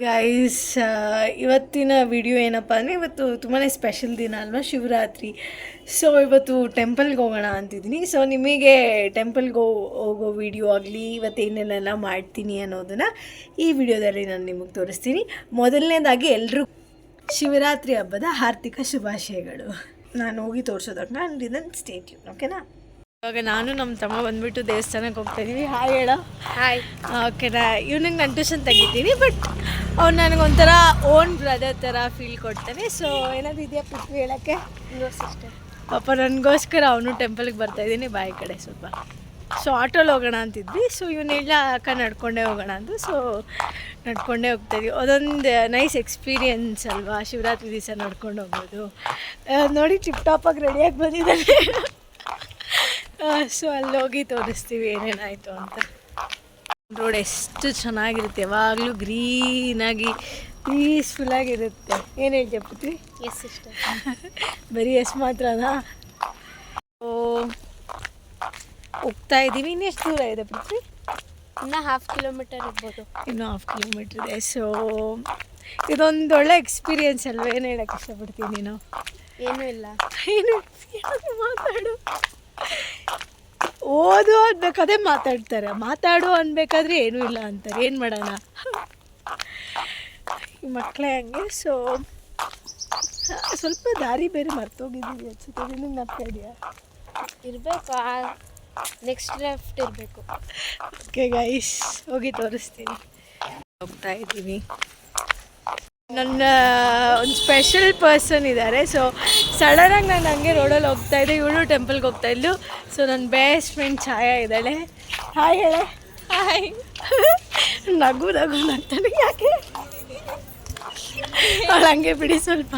Guys, ಇವತ್ತಿನ video ಏನಪ್ಪ ಅಂದರೆ ಇವತ್ತು ತುಂಬಾ ಸ್ಪೆಷಲ್ ದಿನ ಅಲ್ವಾ, ಶಿವರಾತ್ರಿ. ಸೊ ಇವತ್ತು ಟೆಂಪಲ್ಗೆ ಹೋಗೋಣ ಅಂತಿದ್ದೀನಿ. ಸೊ ನಿಮಗೆ ಟೆಂಪಲ್ಗೆ ಹೋಗೋ ವಿಡಿಯೋ ಆಗಲಿ ಇವತ್ತೇನೇನೆಲ್ಲ ಮಾಡ್ತೀನಿ ಅನ್ನೋದನ್ನು ಈ ವಿಡಿಯೋದಲ್ಲಿ ನಾನು ನಿಮಗೆ ತೋರಿಸ್ತೀನಿ. ಮೊದಲನೇದಾಗಿ ಎಲ್ಲರೂ ಶಿವರಾತ್ರಿ ಹಬ್ಬದ ಹಾರ್ದಿಕ ಶುಭಾಶಯಗಳು. ನಾನು ಹೋಗಿ ತೋರಿಸೋದಕ್ಕೆ ನಾನು ಇದನ್ನು ಸ್ಟೇ ಟ್ಯೂನ್, ಓಕೆನಾ? ಇವಾಗ ನಾನು ನಮ್ಮ ತಮ್ಮ ಬಂದುಬಿಟ್ಟು ದೇವಸ್ಥಾನಕ್ಕೆ ಹೋಗ್ತಾಯಿದ್ದೀವಿ. ಹಾಯ್ ಹೇಳೋ. ಹಾಯ್. ಓಕೆನಾ, ಇವನಿಗೆ ನಾನು ಟ್ಯೂಷನ್ ತೆಗಿತೀನಿ, ಬಟ್ ಅವ್ನು ನನಗೊಂಥರ ಓನ್ ಬ್ರದರ್ ಥರ ಫೀಲ್ ಕೊಡ್ತಾನೆ. ಸೊ ಏನಾದರೂ ಇದೆಯಾ ಪೃಥ್ವಿ ಹೇಳೋಕ್ಕೆ? ಪಾಪ ನನಗೋಸ್ಕರ ಅವನು ಟೆಂಪಲ್ಗೆ ಬರ್ತಾಯಿದ್ದೀನಿ. ಬಾಯಿ ಕಡೆ ಸ್ವಲ್ಪ. ಸೊ ಆಟೋಲ್ಲಿ ಹೋಗೋಣ ಅಂತಿದ್ವಿ. ಸೊ ಇವನ್ನೆಲ್ಲ ಅಕ್ಕ ನಡ್ಕೊಂಡೇ ಹೋಗೋಣ ಅಂದು. ಸೊ ನಡ್ಕೊಂಡೇ ಹೋಗ್ತಾಯಿದ್ವಿ. ಅದೊಂದು ನೈಸ್ ಎಕ್ಸ್ಪೀರಿಯನ್ಸ್ ಅಲ್ವಾ, ಶಿವರಾತ್ರಿ ದಿವಸ ನಡ್ಕೊಂಡು ಹೋಗೋದು. ನೋಡಿ ಟಿಪ್ ಟಾಪಾಗಿ ರೆಡಿಯಾಗಿ ಬಂದಿದ್ದಾನೆ. ಸೊ ಅಲ್ಲಿ ಹೋಗಿ ತೋರಿಸ್ತೀವಿ ಏನೇನಾಯಿತು ಅಂತ. ರೋಡ್ ಎಷ್ಟು ಚೆನ್ನಾಗಿರುತ್ತೆ, ಯಾವಾಗಲೂ ಗ್ರೀನಾಗಿ ಪೀಸ್ಫುಲ್ಲಾಗಿರುತ್ತೆ. ಏನು ಹೇಳ್ತೀಯ ಪುತ್ರಿ? ಎಸ್ ಇಷ್ಟ. ಬರೀ ಎಸ್ ಮಾತ್ರನಾ? ಓ ಹೋಗ್ತಾ ಇದ್ದೀವಿ. ಇನ್ನು ಎಷ್ಟು ದೂರ ಇದೆ ಪುತ್ರಿ? ಇನ್ನೂ 1/2 ಕಿಲೋಮೀಟರ್ ಇರ್ಬೋದು. ಇನ್ನೂ 1/2 ಕಿಲೋಮೀಟ್ರ್ ಇದೆ. ಸೊ ಇದೊಂದು ಒಳ್ಳೆ ಎಕ್ಸ್ಪೀರಿಯೆನ್ಸ್ ಅಲ್ವ? ಏನು ಹೇಳೋಕ್ಕೆ ಇಷ್ಟಪಡ್ತೀನಿ ನೀನು? ಏನೂ ಇಲ್ಲ. ಏನು ಮಾತಾಡು. ಓದು ಅನ್ಬೇಕಾದ್ರೆ ಮಾತಾಡ್ತಾರೆ, ಮಾತಾಡು ಅನ್ಬೇಕಾದ್ರೆ ಏನೂ ಇಲ್ಲ ಅಂತಾರೆ. ಏನು ಮಾಡೋಣ, ಈ ಮಕ್ಕಳೇ ಹಂಗೆ. ಸೊ ಸ್ವಲ್ಪ ದಾರಿ ಬೇರೆ ಮರ್ತೋಗಿದ್ದೀವಿ ಅನ್ಸುತ್ತೆ. ನಿನಗೆ ನಗ್ತಾ ಇದೆಯಾ? ಇರಬೇಕು, ನೆಕ್ಸ್ಟ್ ಲೆಫ್ಟ್ ಇರಬೇಕು. ಓಕೆ ಗೈಸ್, ಹೋಗಿ ತೋರಿಸ್ತೀನಿ. ಹೋಗ್ತಾ ಇದ್ದೀವಿ. ನನ್ನ ಒಂದು ಸ್ಪೆಷಲ್ ಪರ್ಸನ್ ಇದ್ದಾರೆ. ಸೊ ಸಡನ್ನಾಗಿ ನಾನು ಹಂಗೆ ರೋಡಲ್ಲಿ ಹೋಗ್ತಾಯಿದ್ದೆ, ಇವಳು ಟೆಂಪಲ್ಗೆ ಹೋಗ್ತಾಯಿದ್ಲು. ಸೊ ನನ್ನ ಬೆಸ್ಟ್ ಫ್ರೆಂಡ್ ಛಾಯಾ ಇದ್ದಾಳೆ. ಹಾಯ್ ಹೇಳೆ. ಹಾಯ್. ನಗು ನಗ್ತಾನೆ, ಯಾಕೆ? ಅವಳು ಹಂಗೆ ಬಿಡಿ ಸ್ವಲ್ಪ.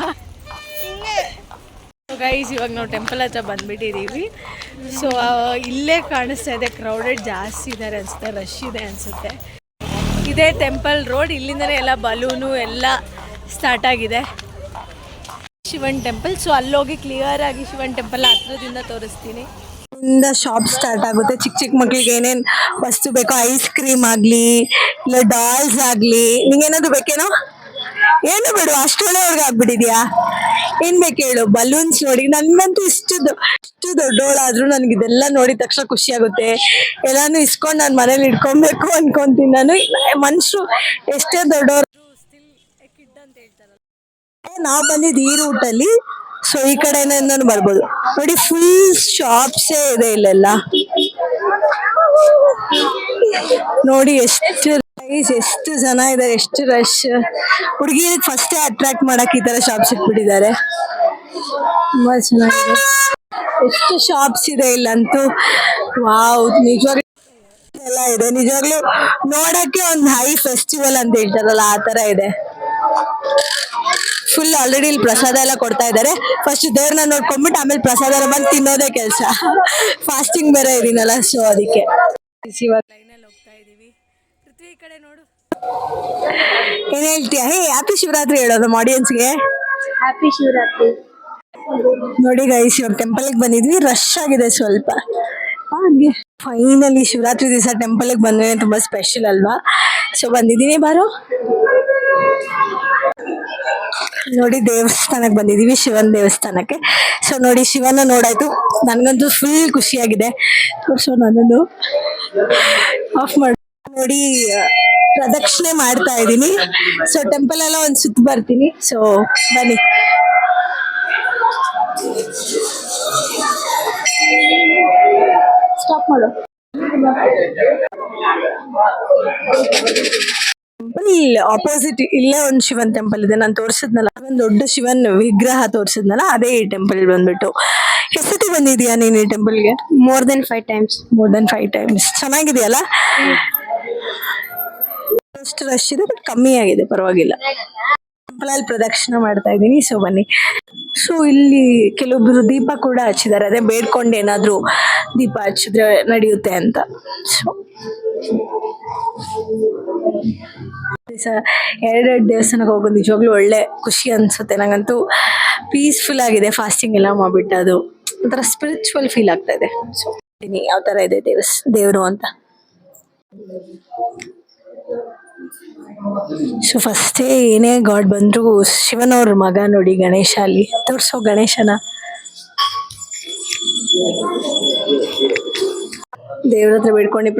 ಗೈಸ್, ಇವಾಗ ನಾವು ಟೆಂಪಲ್ ಹತ್ರ ಬಂದುಬಿಟ್ಟಿದ್ದೀವಿ. ಸೊ ಇಲ್ಲೇ ಕಾಣಿಸ್ತಾ ಇದೆ, ಕ್ರೌಡೆಡ್ ಜಾಸ್ತಿ ಇದ್ದಾರೆ ಅನಿಸುತ್ತೆ, ರಶ್ ಇದೆ ಅನಿಸುತ್ತೆ. ಇದೇ ಟೆಂಪಲ್ ರೋಡ್. ಇಲ್ಲಿಂದನೇ ಎಲ್ಲ ಬಲೂನು ಎಲ್ಲ ಸ್ಟಾರ್ಟ್ ಆಗಿದೆ. ಶಿವನ್ ಟೆಂಪಲ್. ಸೊ ಅಲ್ಲೋಗಿ ಕ್ಲಿಯರ್ ಆಗಿ ಶಿವನ್ ಟೆಂಪಲ್ ಹತ್ರದಿಂದ ತೋರಿಸ್ತೀನಿ. ಇಂದ ಶಾಪ್ ಸ್ಟಾರ್ಟ್ ಆಗುತ್ತೆ. ಚಿಕ್ಕ ಚಿಕ್ಕ ಮಕ್ಳಿಗೆ ಏನೇನು ವಸ್ತು ಬೇಕೋ, ಐಸ್ ಕ್ರೀಮ್ ಆಗಲಿ ಇಲ್ಲ ಡಾಲ್ಸ್ ಆಗಲಿ. ನಿಂಗೇನಾದ್ರು ಬೇಕೇನೋ? ಏನು ಬೇಡ, ಅಷ್ಟೊಳಗೆ ಆಗ್ಬಿಟ್ಟಿದ್ಯಾ? ಏನ್ ಬೇಕು ಹೇಳು? ಬಲೂನ್ಸ್ ನೋಡಿ. ನನ್ಗಂತೂ ಇಷ್ಟು ದೊಡ್ಡವಳಾದ್ರೂ ನನಗೆ ಇದೆಲ್ಲ ನೋಡಿದ ತಕ್ಷಣ ಖುಷಿ ಆಗುತ್ತೆ. ಎಲ್ಲಾನು ಇಸ್ಕೊಂಡು ನಾನು ಮನೇಲಿ ಇಟ್ಕೊಬೇಕು ಅನ್ಕೊಂತೀನಿ. ನಾನು ಮನುಷ್ಯರು ಎಷ್ಟೇ ದೊಡ್ಡವರು ನಾವು ಬಂದಿದ್ದು ಈ ರೂಟಲ್ಲಿ. ಸೊ ಈ ಕಡೆಯಿಂದ ಬರ್ಬೋದು. ನೋಡಿ, ಫುಲ್ ಶಾಪ್ಸೇ ಇದೆ ಇಲ್ಲೆಲ್ಲ. ನೋಡಿ ಎಷ್ಟು ಜನ ಇದ್ದಾರೆ, ಎಷ್ಟು ರಶ್. ಹುಡುಗಿರಿಗೆ ಫಸ್ಟೇ ಅಟ್ರಾಕ್ಟ್ ಮಾಡಕ್ ಈ ತರ ಶಾಪ್ಸ್ ಇಟ್ಬಿಟ್ಟಿದ್ದಾರೆ. ತುಂಬಾ ಚೆನ್ನಾಗಿದೆ. ಎಷ್ಟು ಶಾಪ್ಸ್ ಇದೆ ಇಲ್ಲಂತೂ. ವಾವ್, ನಿಜವಾಗ್ಲೂ ಎಲ್ಲ ಇದೆ. ನಿಜವಾಗ್ಲೂ ನೋಡಕ್ಕೆ ಒಂದು ಹೈ ಫೆಸ್ಟಿವಲ್ ಅಂತ ಹೇಳ್ತಾರಲ್ಲ, ಆ ತರ ಇದೆ. ಫುಲ್ ಆಲ್ರೆಡಿ ಇಲ್ಲಿ ಪ್ರಸಾದ ಎಲ್ಲ ಕೊಡ್ತಾ ಇದ್ದಾರೆ. ಫಸ್ಟ್ ದೇವ್ರನ್ನ ನೋಡ್ಕೊಂಡ್ಬಿಟ್ಟು ಆಮೇಲೆ ಪ್ರಸಾದ ಎಲ್ಲ ಬಂದು ತಿನ್ನೋದೇ ಕೆಲಸ. ಫಾಸ್ಟಿಂಗ್ ಬೇರೆ ಇದೀನಲ್ಲ, ಸೊ ಅದಕ್ಕೆ. ಇವಾಗ ಲೈನಲ್ಲಿ ಹೋಗ್ತಾ ಇದೀವಿ. ಪೃಥ್ವಿ ಈ ಕಡೆ ನೋಡು. ಏನ್ ಹೇಳ್ತೀಯ? ಹೇ, ಹ್ಯಾಪಿ ಶಿವರಾತ್ರಿ ಹೇಳೋದು ನಮ್ಮ ಆಡಿಯನ್ಸ್ಗೆ. ಹ್ಯಾಪಿ ಶಿವರಾತ್ರಿ. ನೋಡಿ ಗೈಸ್, ಇವಾಗ ಟೆಂಪಲ್ಗೆ ಬಂದಿದ್ವಿ. ರಶ್ ಆಗಿದೆ ಸ್ವಲ್ಪ. ಹಾಗೆ ಫೈನಲಿ ಶಿವರಾತ್ರಿ ದಿವಸ ಟೆಂಪಲ್ಗೆ ಬಂದ್ರೆ ತುಂಬಾ ಸ್ಪೆಷಲ್ ಅಲ್ವಾ? ಸೊ ಬಂದಿದ್ದೀನಿ. ಬಾರೋ. ನೋಡಿ, ದೇವಸ್ಥಾನಕ್ಕೆ ಬಂದಿದೀವಿ, ಶಿವನ್ ದೇವಸ್ಥಾನಕ್ಕೆ. ಸೊ ನೋಡಿ, ಶಿವನ ನೋಡಾಯ್ತು. ನನ್ಗಂತೂ ಫುಲ್ ಖುಷಿಯಾಗಿದೆ. ಸೊ ನನ್ನನ್ನು ಆಫ್ ಮಾಡಿ ನೋಡಿ, ಪ್ರದಕ್ಷಿಣೆ ಮಾಡ್ತಾ ಇದ್ದೀನಿ. ಸೊ ಟೆಂಪಲ್ ಎಲ್ಲ ಒಂದ್ ಸುತ್ತ ಬರ್ತೀನಿ. ಸೊ ಬನ್ನಿ. ಸ್ಟಾಪ್ ಮಾಡು. ಇಲ್ಲಿ ಆಪೋಸಿಟ್ ಇಲ್ಲೇ ಒಂದು ಶಿವನ್ ಟೆಂಪಲ್ ಇದೆ. ನಾನು ತೋರಿಸಿದ್ನಲ್ಲ, ಒಂದು ದೊಡ್ಡ ಶಿವನ್ ವಿಗ್ರಹ ತೋರಿಸಿದ್ನಲ್ಲ, ಅದೇ ಈ ಟೆಂಪಲ್ ಬಂದ್ಬಿಟ್ಟು. ಎಷ್ಟೊತ್ತಿ ಬಂದಿದ್ಯಾ ನೀನು ಈ ಟೆಂಪಲ್ಗೆ? More than 5 times. More than 5 times. ಚೆನ್ನಾಗಿದೆಯಲ್ಲ? ಅಷ್ಟು ರಶ್ ಇದೆ, ಬಟ್ ಕಮ್ಮಿ ಆಗಿದೆ, ಪರವಾಗಿಲ್ಲ. ಟೆಂಪಲ್ ಅಲ್ಲಿ ಪ್ರದಕ್ಷಿಣೆ ಮಾಡ್ತಾ ಇದ್ದೀನಿ. ಸೊ ಬನ್ನಿ. ಸೊ ಇಲ್ಲಿ ಕೆಲವೊಬ್ರು ದೀಪ ಕೂಡ ಹಚ್ಚಿದ್ದಾರೆ. ಅದೇ ಬೇಡ್ಕೊಂಡು ಏನಾದ್ರು ದೀಪ ಹಚ್ಚಿದ್ರೆ ನಡೆಯುತ್ತೆ ಅಂತ. ಸೊ ಎರಡೆರಡು ದೇವಸ್ಥಾನಕ್ಕೆ ಹೋಗೋದು ನಿಜವಾಗ್ಲೂ ಒಳ್ಳೆ ಖುಷಿ ಅನ್ಸುತ್ತೆ. ನಂಗಂತೂ ಪೀಸ್ಫುಲ್ ಆಗಿದೆ. ಫಾಸ್ಟಿಂಗ್ ಎಲ್ಲ ಮಾಡ್ಬಿಟ್ಟು ಅದು ಒಂಥರ ಸ್ಪಿರಿಚುವಲ್ ಫೀಲ್ ಆಗ್ತಾ ಇದೆ. ಸೊ ಯಾವ ತರ ಇದೆ ದೇವರು ಅಂತ. ಸೊ ಫಸ್ಟೇ ಏನೇ ಗಾಡ್ ಬಂದರೂ ಶಿವನವ್ರ ಮಗ ನೋಡಿ ಗಣೇಶ ಅಲ್ಲಿ ತೋರಿಸೋ ಗಣೇಶನ. ದೇವ್ರ ಹತ್ರ ಬೇಡ್ಕೊಂಡು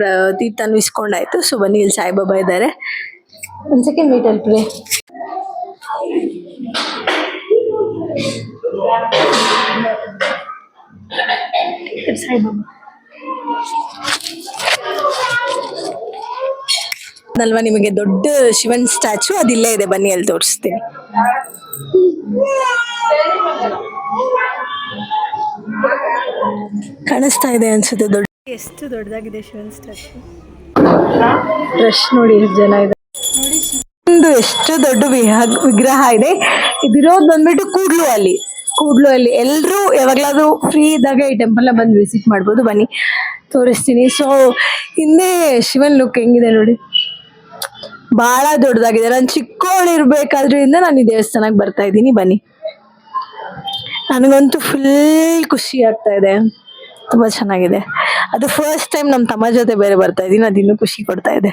ತೀರ್ಥನು ಇಸ್ಕೊಂಡಾಯ್ತು. ಸೊ ಬನ್ನಿ, ಇಲ್ಲಿ ಸಾಯಿಬಾಬಾ ಇದ್ದಾರೆ. ಒಂದು ಸೆಕೆಂಡ್ ವೇಟ್ ಅಲ್ಪ್ರೆ. ಸಾಯಿಬಾಬಾ ಅಲ್ವಾ ನಿಮಗೆ ದೊಡ್ಡ ಶಿವನ್ ಸ್ಟ್ಯಾಚು ಅದಿಲ್ಲೇ ಇದೆ, ಬನ್ನಿ ಅಲ್ಲಿ ತೋರಿಸ್ತೀನಿ. ಕಾಣಿಸ್ತಾ ಇದೆ ಅನ್ಸುತ್ತೆ. ದೊಡ್ಡ ಎಷ್ಟು ದೊಡ್ಡದಾಗಿದೆ ಶಿವನ್ ಸ್ಟ್ಯಾಚು. ರಶ್ ನೋಡಿ ಎಷ್ಟು ಜನ ಇದೆ ನೋಡಿ. ಒಂದು ಎಷ್ಟು ದೊಡ್ಡ ವಿಗ್ರಹ ಇದೆ. ಇದಿರೋದು ಬಂದ್ಬಿಟ್ಟು ಕೂಡ್ಲು ಅಲ್ಲಿ ಎಲ್ಲರೂ ಯಾವಾಗ್ಲಾದ್ರೂ ಫ್ರೀ ಇದ್ದಾಗ ಈ ಟೆಂಪಲ್ನ ಬಂದು ವಿಸಿಟ್ ಮಾಡ್ಬೋದು. ಬನ್ನಿ ತೋರಿಸ್ತೀನಿ. ಸೊ ಹಿಂದೆ ಶಿವನ್ ಲುಕ್ ಹೆಂಗಿದೆ ನೋಡಿ, ಬಹಳ ದೊಡ್ಡದಾಗಿದೆ. ನಾನು ಚಿಕ್ಕವಳಿರ್ಬೇಕಾದ್ರಿಂದ ನಾನು ಈ ದೇವಸ್ಥಾನಕ್ಕೆ ಬರ್ತಾ ಇದ್ದೀನಿ. ಬನ್ನಿ, ನನಗಂತೂ ಫುಲ್ ಖುಷಿ ಆಗ್ತಾ ಇದೆ, ತುಂಬಾ ಚೆನ್ನಾಗಿದೆ. ಅದು ಫಸ್ಟ್ ಟೈಮ್ ನಮ್ಮ ತಮ್ಮ ಜೊತೆ ಬೇರೆ ಬರ್ತಾ ಇದ್ದೀನಿ, ಅದು ಇನ್ನೂ ಖುಷಿ ಕೊಡ್ತಾ ಇದೆ.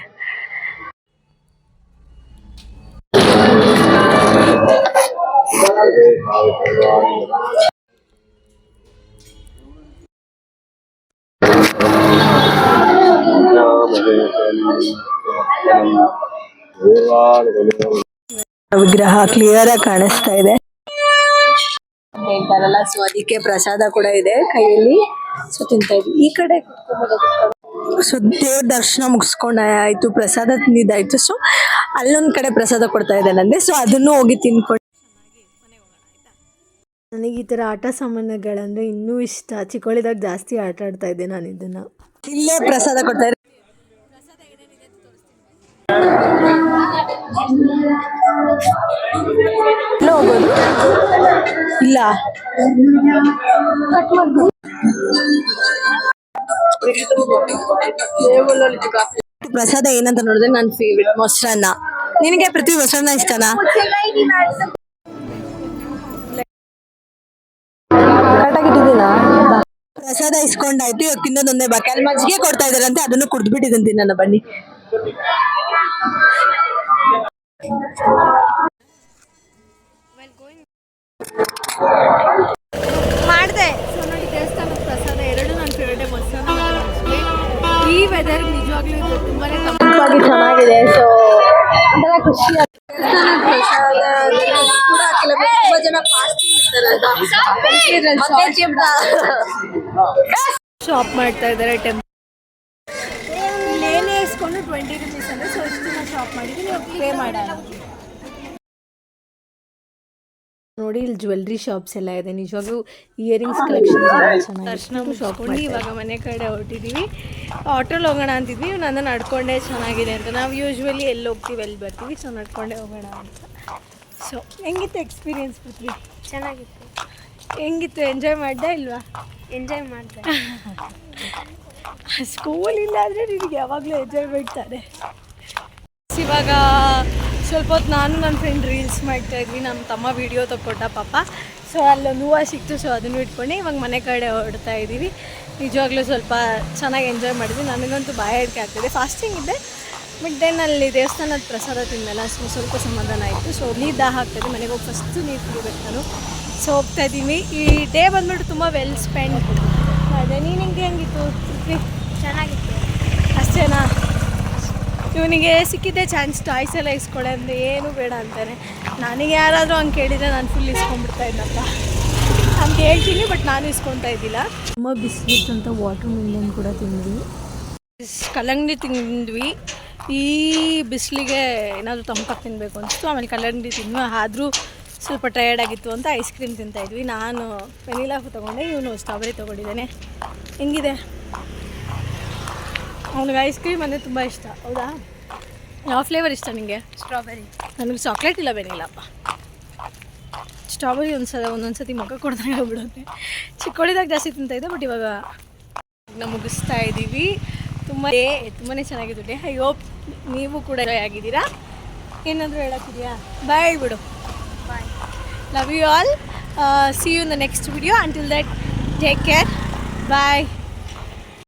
ವಿಗ್ರಹ ಕ್ಲಿಯರ್ ಆಗಿ ಕಾಣಿಸ್ತಾ ಇದೆ ಹೇಳ್ತಾರಲ್ಲ. ಸೊ ಅದಕ್ಕೆ ಪ್ರಸಾದ ಕೂಡ ಇದೆ ಕೈಯಲ್ಲಿ. ಸೊ ತಿಂತಾ ಇದ್ವಿ. ಈ ಕಡೆ ಸೊ ದೇವ್ರ ದರ್ಶನ ಮುಗಿಸ್ಕೊಂಡಾಯ್ತು, ಪ್ರಸಾದ ತಿಂದಿದ್ದಾಯ್ತು. ಸೊ ಅಲ್ಲೊಂದ್ ಕಡೆ ಪ್ರಸಾದ ಕೊಡ್ತಾ ಇದೆ ನಂದೆ. ಸೊ ಅದನ್ನು ಹೋಗಿ ತಿನ್ಕೊಂಡು ನನಗೆ ಈ ಥರ ಆಟ ಸಾಮಾನುಗಳಂದ್ರೆ ಇನ್ನೂ ಇಷ್ಟ. ಚಿಕ್ಕವಳಿದಾಗ ಜಾಸ್ತಿ ಆಟ ಆಡ್ತಾ ಇದ್ದೆ ನಾನು ಇದನ್ನ. ಇಲ್ಲೇ ಪ್ರಸಾದ ಕೊಡ್ತಾ ಇದ್ದಾರೆ. ಹೋಗೋದು ಇಲ್ಲ, ಪ್ರಸಾದ ಏನಂತ ನೋಡಿದ್ರೆ ನನ್ನ ಫೇವ್ರೆಟ್ ಮೊಸರನ್ನ. ನಿನಗೆ ಪ್ರತಿ ಮೊಸರನ್ನ ಇಷ್ಟನಾ? ಕರೆಕ್ಟಾಗಿಟ್ಟಿದ್ದೀನಾ? ಪ್ರಸಾದ ಇಸ್ಕೊಂಡಾಯ್ತು. ಇವಾಗ ತಿನ್ನೋದೊಂದೇ ಬಾಕಿ. ಅಲ್ಲಿ ಮಜ್ಜಿಗೆ ಕೊಡ್ತಾ ಇದಾರಂತೆ, ಅದನ್ನು ಕುಡಿದ್ಬಿಟ್ಟಿದ್ದೀನಿ ನನ್ನ. ಬನ್ನಿ ಮಾಡಿದೆ. ಸೊ ನೋಡಿ, ದೇವಸ್ಥಾನದ ಪ್ರಸಾದ ಎರಡು ನನ್ನ ಫೇವ್ರೇಟ್. ಮೊಸರನ್ನ ಈ ವೆದರ್ ನಿಜವಾಗ್ಲೂ ಇದು ತುಂಬಾ ತಂಪಾಗಿ ಚೆನ್ನಾಗಿದೆ. ಸೊ ಒಂಥರ ಖುಷಿ. ದೇವಸ್ಥಾನದ ಪ್ರಸಾದ ಕೂಡ ತುಂಬಾ ಜನ ಶಾಪ್ ಮಾಡ್ತಾ ಇದ್ದಾರೆ. ಟೆಂಪಲ್ ಏನೇ ಇಸ್ಕೊಂಡು 20 rupees ಅಂದರೆ. ಸೊ ಇಷ್ಟು ದಿನ ಶಾಪ್ ಮಾಡಿದ್ದೀನಿ, ಪೇ ಮಾಡೋಣ. ನೋಡಿ, ಇಲ್ಲಿ ಜ್ಯುವೆಲ್ರಿ ಶಾಪ್ಸ್ ಎಲ್ಲ ಇದೆ. ನಿಜವಾಗ್ಲೂ ಇಯರಿಂಗ್ಸ್ ಕಲೆಕ್ಷನ್ ಚೆನ್ನಾಗಿ. ದರ್ಶನ ಶಾಪ್ಕೊಂಡು ಇವಾಗ ಮನೆ ಕಡೆ ಹೊರಟಿದ್ದೀವಿ. ಆಟೋಲ್ಲಿ ಹೋಗೋಣ ಅಂತಿದ್ವಿ. ನಾನು ನಡ್ಕೊಂಡೆ ಚೆನ್ನಾಗಿದೆ ಅಂತ. ನಾವು ಯೂಶ್ವಲಿ ಎಲ್ಲಿ ಹೋಗ್ತೀವಿ ಎಲ್ಲಿ ಬರ್ತೀವಿ. ಸೊ ನಡ್ಕೊಂಡೆ ಹೋಗೋಣ ಅಂತ. ಸೊ ಹೆಂಗಿತ್ತು ಎಕ್ಸ್ಪೀರಿಯನ್ಸ್ ಪೃಥ್ವಿ? ಚೆನ್ನಾಗಿತ್ತು. ಹೆಂಗಿತ್ತು? ಎಂಜಾಯ್ ಮಾಡ್ದೆ ಇಲ್ವಾ? ಎಂಜಾಯ್ ಮಾಡಿದೆ. ಸ್ಕೂಲ್ ಇಲ್ಲಾಂದರೆ ನಿನಗೆ ಯಾವಾಗಲೂ ಎಂಜಾಯ್ಮೆಂಟ್ ತಾನೆ. ಇವಾಗ ಸ್ವಲ್ಪ ಹೊತ್ತು ನಾನು ನನ್ನ ಫ್ರೆಂಡ್ ರೀಲ್ಸ್ ಮಾಡ್ತಾಯಿದ್ವಿ. ನಮ್ಮ ತಮ್ಮ ವೀಡಿಯೋ ತಗೊಟ್ಟ ಪಾಪ. ಸೊ ಅಲ್ಲೊಂದು ಹೂವು ಸಿಕ್ತು. ಸೊ ಅದನ್ನು ಇಟ್ಕೊಂಡು ಇವಾಗ ಮನೆ ಕಡೆ ಹೊರಡ್ತಾ ಇದ್ದೀವಿ. ನಿಜವಾಗ್ಲೂ ಸ್ವಲ್ಪ ಚೆನ್ನಾಗಿ ಎಂಜಾಯ್ ಮಾಡಿದ್ವಿ. ನನಗಂತೂ ಬಾಯ ಅಡಿಕೆ ಆಗ್ತಿದೆ. ಫಾಸ್ಟಿಂಗ್ ಇದ್ದೆ, ಬಟ್ ದೆನ್ ಅಲ್ಲಿ ದೇವಸ್ಥಾನದ ಪ್ರಸಾದ ತಿಂದಲ್ಲ, ಸೊ ಸ್ವಲ್ಪ ಸಮಾಧಾನ ಆಯಿತು. ಸೊ ನೀರು ದಾಹ ಆಗ್ತಾಯಿದೆ, ಮನೆಗೆ ಹೋಗಿ ಫಸ್ಟು ನೀರು ಕುಡಿಬೇಕು ನಾನು. ಸೊ ಹೋಗ್ತಾ ಇದ್ದೀವಿ. ಈ ಡೇ ಬಂದ್ಬಿಟ್ಟು ತುಂಬ ವೆಲ್ ಸ್ಪೆಂಡ್ ಮಾಡಿದೆ. ನೀನು ಹೆಂಗಿತ್ತು ಪೃಥ್ವಿ? ಚೆನ್ನಾಗಿತ್ತು. ಅಷ್ಟೇನಾ? ಇವನಿಗೆ ಸಿಕ್ಕಿದ್ದೆ ಚಾನ್ಸ್ ಟಾಯ್ಸ್ ಎಲ್ಲ ಇಸ್ಕೊಳ್ಳೆ ಅಂದರೆ ಏನೂ ಬೇಡ ಅಂತಾನೆ. ನನಗೆ ಯಾರಾದರೂ ಹಂಗೆ ಕೇಳಿದರೆ ನಾನು ಫುಲ್ ಇಸ್ಕೊಂಡ್ಬಿಡ್ತಾ ಇದ್ದಪ್ಪ ಅಂತ ಹೇಳ್ತೀನಿ, ಬಟ್ ನಾನು ಇಸ್ಕೊತಾ ಇದ್ದಿಲ್ಲ. ತುಂಬ ಬಿಸಿಲಿತ್ತು ಅಂತ ವಾಟರ್ ಮಿಲನ್ ಕೂಡ ತಿಂದ್ವಿ, ಕಲ್ಲಂಗಡಿ ತಿಂದ್ವಿ. ಈ ಬಿಸಿಲಿಗೆ ಏನಾದರೂ ತಂಪಾಗಿ ತಿನ್ನಬೇಕು ಅನಿಸ್ತು. ಆಮೇಲೆ ಕಲ್ಲಂಗಡಿ ತಿಂದ್ವಿ. ಆದರೂ ಸ್ವಲ್ಪ ಟಯರ್ಡ್ ಆಗಿತ್ತು ಅಂತ ಐಸ್ ಕ್ರೀಮ್ ತಿಂತಾಯಿದ್ವಿ. ನಾನು ವೆನಿಲಾ ತೊಗೊಂಡೆ, ಇವನು ಸ್ಟ್ರಾಬೆರಿ ತೊಗೊಂಡಿದ್ದಾನೆ. ಹೆಂಗಿದೆ? ಅವನಿಗೆ ಐಸ್ ಕ್ರೀಮ್ ಅಂದರೆ ತುಂಬ ಇಷ್ಟ. ಹೌದಾ? ಯಾವ ಫ್ಲೇವರ್ ಇಷ್ಟ ನಿಮಗೆ? ಸ್ಟ್ರಾಬೆರಿ. ನನಗೆ ಚಾಕ್ಲೇಟ್ ಇಲ್ಲ, ವೆನಿಲಪ್ಪ. ಸ್ಟ್ರಾಬೆರಿ ಒಂದೊಂದು ಸತಿ ಮುಖ ಕೊಡ್ದಂಗೆ ಆಗ್ಬಿಡುತ್ತೆ. ಚಿಕ್ಕವಳಿದಾಗ ಜಾಸ್ತಿ ತಿಂತಾಯಿದ್ದೆ, ಬಟ್ ಇವಾಗ ನಾವು ಮುಗಿಸ್ತಾ ಇದ್ದೀವಿ. ತುಂಬಾ ಚೆನ್ನಾಗಿತ್ತು ಡೇ. ಐ ಹೋಪ್ ನೀವು ಕೂಡ ಆಗಿದ್ದೀರಾ. ಏನಾದರೂ ಹೇಳೋಕ್ಕಿದೆಯಾ? ಬಾಯ್ ಹೇಳ್ಬಿಡು. Bye. Love you all. See you in the next video. Until that take care. Bye.